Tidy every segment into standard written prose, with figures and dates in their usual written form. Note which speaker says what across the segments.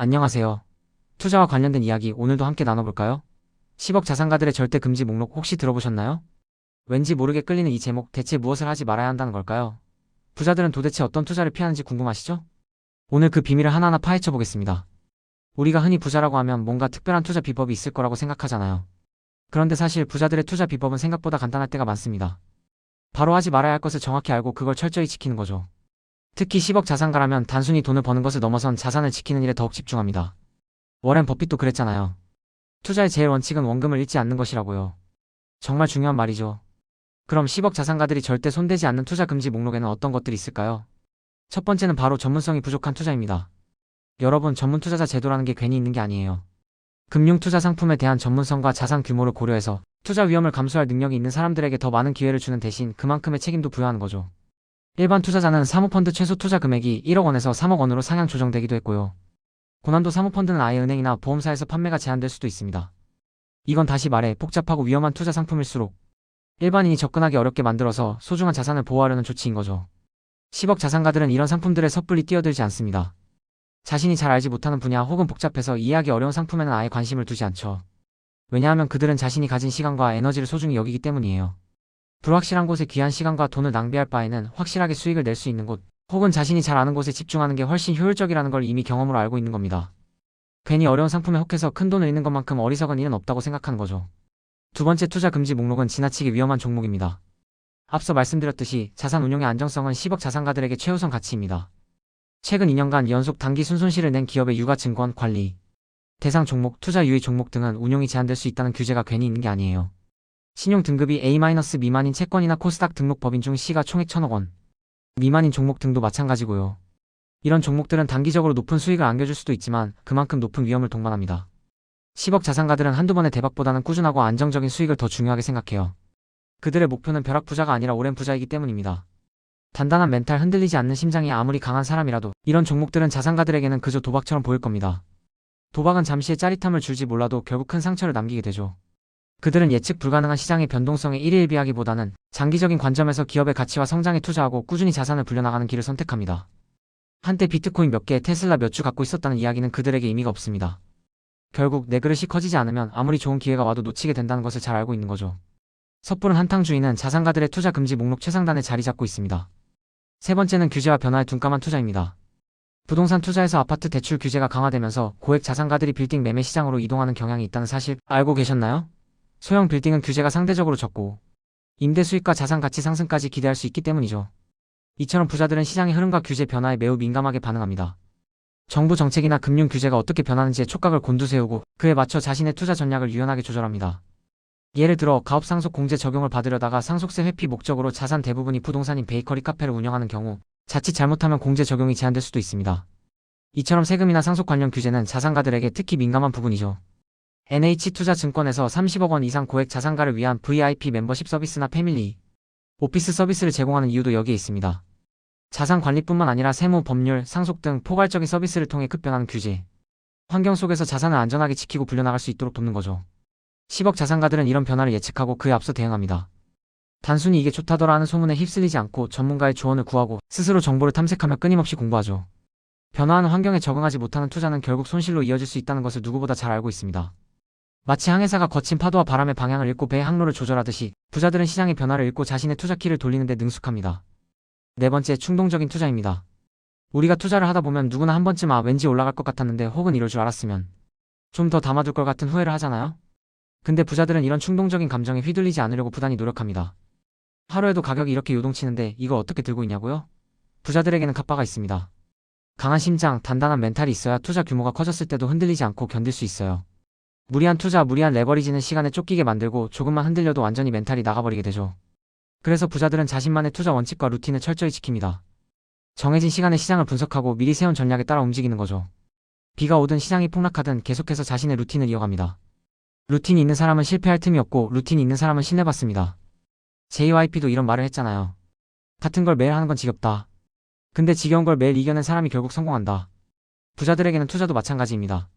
Speaker 1: 안녕하세요. 투자와 관련된 이야기 오늘도 함께 나눠볼까요? 10억 자산가들의 절대 금지 목록 혹시 들어보셨나요? 왠지 모르게 끌리는 이 제목 대체 무엇을 하지 말아야 한다는 걸까요? 부자들은 도대체 어떤 투자를 피하는지 궁금하시죠? 오늘 그 비밀을 하나하나 파헤쳐 보겠습니다. 우리가 흔히 부자라고 하면 뭔가 특별한 투자 비법이 있을 거라고 생각하잖아요. 그런데 사실 부자들의 투자 비법은 생각보다 간단할 때가 많습니다. 바로 하지 말아야 할 것을 정확히 알고 그걸 철저히 지키는 거죠. 특히 10억 자산가라면 단순히 돈을 버는 것을 넘어선 자산을 지키는 일에 더욱 집중합니다. 워렌 버핏도 그랬잖아요. 투자의 제일 원칙은 원금을 잃지 않는 것이라고요. 정말 중요한 말이죠. 그럼 10억 자산가들이 절대 손대지 않는 투자 금지 목록에는 어떤 것들이 있을까요? 첫 번째는 바로 전문성이 부족한 투자입니다. 여러분, 전문 투자자 제도라는 게 괜히 있는 게 아니에요. 금융 투자 상품에 대한 전문성과 자산 규모를 고려해서 투자 위험을 감수할 능력이 있는 사람들에게 더 많은 기회를 주는 대신 그만큼의 책임도 부여하는 거죠. 일반 투자자는 사모펀드 최소 투자 금액이 1억 원에서 3억 원으로 상향 조정되기도 했고요. 고난도 사모펀드는 아예 은행이나 보험사에서 판매가 제한될 수도 있습니다. 이건 다시 말해 복잡하고 위험한 투자 상품일수록 일반인이 접근하기 어렵게 만들어서 소중한 자산을 보호하려는 조치인 거죠. 10억 자산가들은 이런 상품들에 섣불리 뛰어들지 않습니다. 자신이 잘 알지 못하는 분야 혹은 복잡해서 이해하기 어려운 상품에는 아예 관심을 두지 않죠. 왜냐하면 그들은 자신이 가진 시간과 에너지를 소중히 여기기 때문이에요. 불확실한 곳에 귀한 시간과 돈을 낭비할 바에는 확실하게 수익을 낼 수 있는 곳, 혹은 자신이 잘 아는 곳에 집중하는 게 훨씬 효율적이라는 걸 이미 경험으로 알고 있는 겁니다. 괜히 어려운 상품에 혹해서 큰 돈을 잃는 것만큼 어리석은 일은 없다고 생각하는 거죠. 두 번째 투자 금지 목록은 지나치게 위험한 종목입니다. 앞서 말씀드렸듯이 자산 운용의 안정성은 10억 자산가들에게 최우선 가치입니다. 최근 2년간 연속 단기 순손실을 낸 기업의 유가 증권 관리, 대상 종목, 투자 유의 종목 등은 운용이 제한될 수 있다는 규제가 괜히 있는 게 아니에요. 신용 등급이 A- 미만인 채권이나 코스닥 등록 법인 중 시가 총액 1,000억 원 미만인 종목 등도 마찬가지고요. 이런 종목들은 단기적으로 높은 수익을 안겨줄 수도 있지만 그만큼 높은 위험을 동반합니다. 10억 자산가들은 한두 번의 대박보다는 꾸준하고 안정적인 수익을 더 중요하게 생각해요. 그들의 목표는 벼락 부자가 아니라 오랜 부자이기 때문입니다. 단단한 멘탈, 흔들리지 않는 심장이 아무리 강한 사람이라도 이런 종목들은 자산가들에게는 그저 도박처럼 보일 겁니다. 도박은 잠시의 짜릿함을 줄지 몰라도 결국 큰 상처를 남기게 되죠. 그들은 예측 불가능한 시장의 변동성에 일희일비하기보다는 장기적인 관점에서 기업의 가치와 성장에 투자하고 꾸준히 자산을 불려나가는 길을 선택합니다. 한때 비트코인 몇 개, 테슬라 몇 주 갖고 있었다는 이야기는 그들에게 의미가 없습니다. 결국 내 그릇이 커지지 않으면 아무리 좋은 기회가 와도 놓치게 된다는 것을 잘 알고 있는 거죠. 섣부른 한탕주의는 자산가들의 투자 금지 목록 최상단에 자리 잡고 있습니다. 세 번째는 규제와 변화에 둔감한 투자입니다. 부동산 투자에서 아파트 대출 규제가 강화되면서 고액 자산가들이 빌딩 매매 시장으로 이동하는 경향이 있다는 사실 알고 계셨나요? 소형 빌딩은 규제가 상대적으로 적고 임대 수익과 자산 가치 상승까지 기대할 수 있기 때문이죠. 이처럼 부자들은 시장의 흐름과 규제 변화에 매우 민감하게 반응합니다. 정부 정책이나 금융 규제가 어떻게 변하는지에 촉각을 곤두세우고 그에 맞춰 자신의 투자 전략을 유연하게 조절합니다. 예를 들어 가업 상속 공제 적용을 받으려다가 상속세 회피 목적으로 자산 대부분이 부동산인 베이커리 카페를 운영하는 경우 자칫 잘못하면 공제 적용이 제한될 수도 있습니다. 이처럼 세금이나 상속 관련 규제는 자산가들에게 특히 민감한 부분이죠. NH투자증권에서 30억 원 이상 고액 자산가를 위한 VIP 멤버십 서비스나 패밀리, 오피스 서비스를 제공하는 이유도 여기에 있습니다. 자산 관리뿐만 아니라 세무, 법률, 상속 등 포괄적인 서비스를 통해 급변하는 규제, 환경 속에서 자산을 안전하게 지키고 불려나갈 수 있도록 돕는 거죠. 10억 자산가들은 이런 변화를 예측하고 그에 앞서 대응합니다. 단순히 이게 좋다더라 하는 소문에 휩쓸리지 않고 전문가의 조언을 구하고 스스로 정보를 탐색하며 끊임없이 공부하죠. 변화하는 환경에 적응하지 못하는 투자는 결국 손실로 이어질 수 있다는 것을 누구보다 잘 알고 있습니다. 마치 항해사가 거친 파도와 바람의 방향을 읽고 배의 항로를 조절하듯이 부자들은 시장의 변화를 읽고 자신의 투자 키를 돌리는 데 능숙합니다. 네 번째, 충동적인 투자입니다. 우리가 투자를 하다 보면 누구나 한 번쯤 왠지 올라갈 것 같았는데 혹은 이럴 줄 알았으면 좀 더 담아둘 것 같은 후회를 하잖아요? 근데 부자들은 이런 충동적인 감정에 휘둘리지 않으려고 부단히 노력합니다. 하루에도 가격이 이렇게 요동치는데 이걸 어떻게 들고 있냐고요? 부자들에게는 카바가 있습니다. 강한 심장, 단단한 멘탈이 있어야 투자 규모가 커졌을 때도 흔들리지 않고 견딜 수 있어요. 무리한 투자, 무리한 레버리지는 시간에 쫓기게 만들고 조금만 흔들려도 완전히 멘탈이 나가버리게 되죠. 그래서 부자들은 자신만의 투자 원칙과 루틴을 철저히 지킵니다. 정해진 시간에 시장을 분석하고 미리 세운 전략에 따라 움직이는 거죠. 비가 오든 시장이 폭락하든 계속해서 자신의 루틴을 이어갑니다. 루틴이 있는 사람은 실패할 틈이 없고 루틴이 있는 사람은 신뢰받습니다. JYP도 이런 말을 했잖아요. 같은 걸 매일 하는 건 지겹다. 근데 지겨운 걸 매일 이겨낸 사람이 결국 성공한다. 부자들에게는 투자도 마찬가지입니다.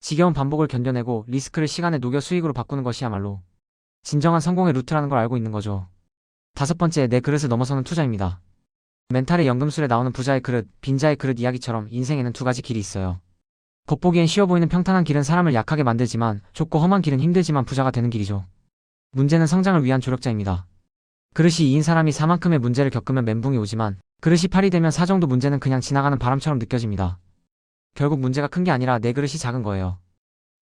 Speaker 1: 지겨운 반복을 견뎌내고 리스크를 시간에 녹여 수익으로 바꾸는 것이야말로 진정한 성공의 루트라는 걸 알고 있는 거죠. 다섯 번째, 내 그릇을 넘어서는 투자입니다. 멘탈의 연금술에 나오는 부자의 그릇, 빈자의 그릇 이야기처럼 인생에는 두 가지 길이 있어요. 겉보기엔 쉬워 보이는 평탄한 길은 사람을 약하게 만들지만 좁고 험한 길은 힘들지만 부자가 되는 길이죠. 문제는 성장을 위한 조력자입니다. 그릇이 2인 사람이 4만큼의 문제를 겪으면 멘붕이 오지만 그릇이 8이 되면 4 정도 문제는 그냥 지나가는 바람처럼 느껴집니다. 결국 문제가 큰 게 아니라 내 그릇이 작은 거예요.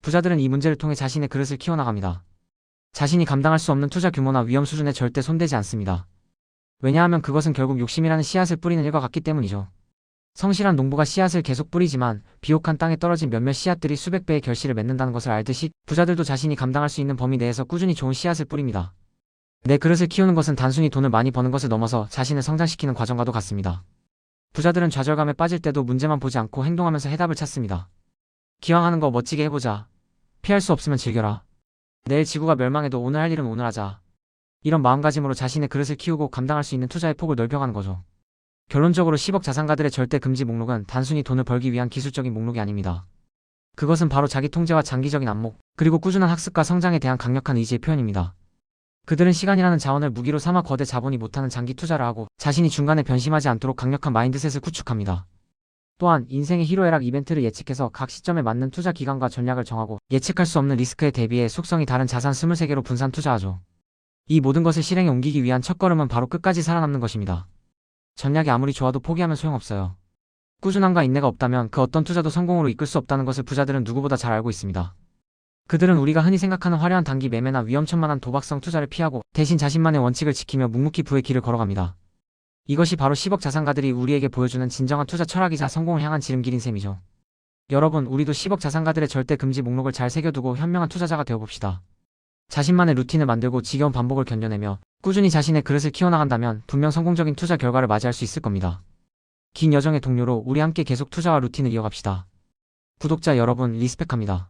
Speaker 1: 부자들은 이 문제를 통해 자신의 그릇을 키워나갑니다. 자신이 감당할 수 없는 투자 규모나 위험 수준에 절대 손대지 않습니다. 왜냐하면 그것은 결국 욕심이라는 씨앗을 뿌리는 일과 같기 때문이죠. 성실한 농부가 씨앗을 계속 뿌리지만 비옥한 땅에 떨어진 몇몇 씨앗들이 수백 배의 결실을 맺는다는 것을 알듯이 부자들도 자신이 감당할 수 있는 범위 내에서 꾸준히 좋은 씨앗을 뿌립니다. 내 그릇을 키우는 것은 단순히 돈을 많이 버는 것을 넘어서 자신을 성장시키는 과정과도 같습니다. 부자들은 좌절감에 빠질 때도 문제만 보지 않고 행동하면서 해답을 찾습니다. 기왕 하는 거 멋지게 해보자. 피할 수 없으면 즐겨라. 내일 지구가 멸망해도 오늘 할 일은 오늘 하자. 이런 마음가짐으로 자신의 그릇을 키우고 감당할 수 있는 투자의 폭을 넓혀가는 거죠. 결론적으로 10억 자산가들의 절대 금지 목록은 단순히 돈을 벌기 위한 기술적인 목록이 아닙니다. 그것은 바로 자기 통제와 장기적인 안목, 그리고 꾸준한 학습과 성장에 대한 강력한 의지의 표현입니다. 그들은 시간이라는 자원을 무기로 삼아 거대 자본이 못하는 장기 투자를 하고 자신이 중간에 변심하지 않도록 강력한 마인드셋을 구축합니다. 또한 인생의 희로애락 이벤트를 예측해서 각 시점에 맞는 투자 기간과 전략을 정하고 예측할 수 없는 리스크에 대비해 속성이 다른 자산 23개로 분산 투자하죠. 이 모든 것을 실행에 옮기기 위한 첫걸음은 바로 끝까지 살아남는 것입니다. 전략이 아무리 좋아도 포기하면 소용없어요. 꾸준함과 인내가 없다면 그 어떤 투자도 성공으로 이끌 수 없다는 것을 부자들은 누구보다 잘 알고 있습니다. 그들은 우리가 흔히 생각하는 화려한 단기 매매나 위험천만한 도박성 투자를 피하고 대신 자신만의 원칙을 지키며 묵묵히 부의 길을 걸어갑니다. 이것이 바로 10억 자산가들이 우리에게 보여주는 진정한 투자 철학이자 성공을 향한 지름길인 셈이죠. 여러분, 우리도 10억 자산가들의 절대 금지 목록을 잘 새겨두고 현명한 투자자가 되어봅시다. 자신만의 루틴을 만들고 지겨운 반복을 견뎌내며 꾸준히 자신의 그릇을 키워나간다면 분명 성공적인 투자 결과를 맞이할 수 있을 겁니다. 긴 여정의 동료로 우리 함께 계속 투자와 루틴을 이어갑시다. 구독자 여러분, 리스펙합니다.